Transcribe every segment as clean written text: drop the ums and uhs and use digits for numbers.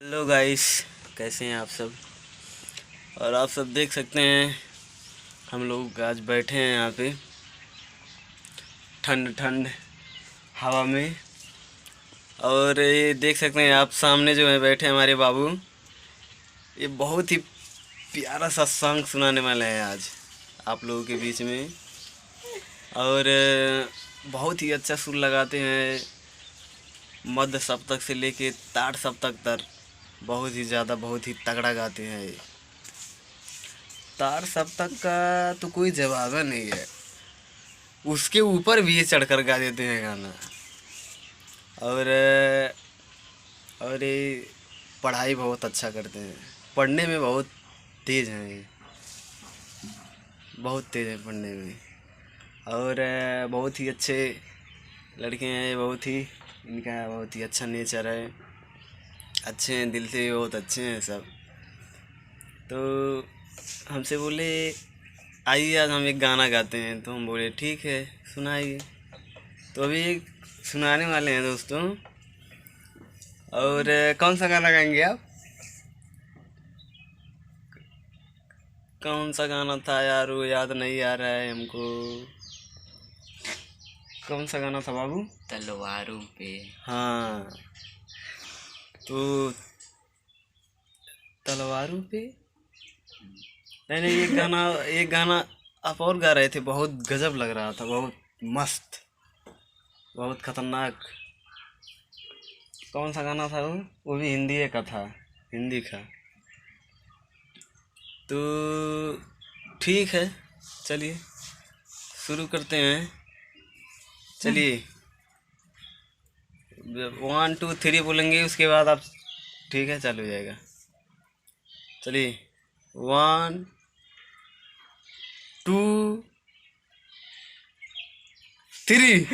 Hello guys, कैसे हैं आप सब। और आप सब देख सकते हैं हम लोग आज बैठे हैं यहाँ पे ठंड ठंड हवा में। और ये देख सकते हैं आप सामने जो है बैठे हैं हमारे बाबू। ये बहुत ही प्यारा सा सॉन्ग सुनाने वाले हैं आज आप लोगों के बीच में। और बहुत ही अच्छा सुर लगाते हैं, मध्य सप्तक से लेके ताड़ सप्तक तक बहुत ही ज़्यादा बहुत ही तगड़ा गाते हैं ये। तार सप्तक का तो कोई जवाब नहीं है, उसके ऊपर भी ये चढ़कर गा देते हैं गाना। और ये पढ़ाई बहुत अच्छा करते हैं, पढ़ने में बहुत तेज़ हैं ये, बहुत तेज़ है पढ़ने में। और बहुत ही अच्छे लड़के हैं, बहुत ही इनका बहुत ही अच्छा नेचर है, अच्छे हैं दिल से, बहुत अच्छे हैं सब। तो हमसे बोले आइए आज हम एक गाना गाते हैं, तो हम बोले ठीक है सुनाइए। तो अभी एक सुनाने वाले हैं दोस्तों। और कौन सा गाना गाएंगे आप? कौन सा गाना था यार, वो याद नहीं आ रहा है हमको। कौन सा गाना था बाबू? तलवारों पे। हाँ, तो तलवारों पे। नहीं नहीं, एक गाना आप और गा रहे थे, बहुत गजब लग रहा था, बहुत मस्त, बहुत खतरनाक। कौन सा गाना था वो भी हिंदी का था, हिंदी का। तो ठीक है, चलिए शुरू करते हैं। चलिए 1 2 3 बोलेंगे, उसके बाद आप ठीक है चालू हो जाएगा। चलिए 1 2 3।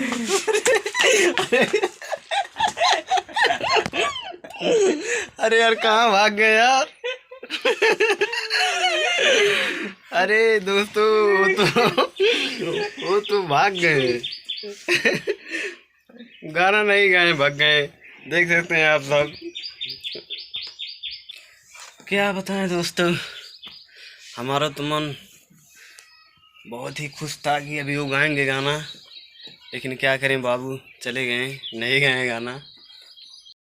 अरे यार कहाँ भाग गए यार। अरे दोस्तों वो तो भाग गए, गाना नहीं गाए, भाग गए। देख सकते हैं आप सब। क्या बताएं दोस्तों, हमारा तो मन बहुत ही खुश था कि अभी वो गाएंगे गाना, लेकिन क्या करें बाबू, चले गए, नहीं गाए गाना।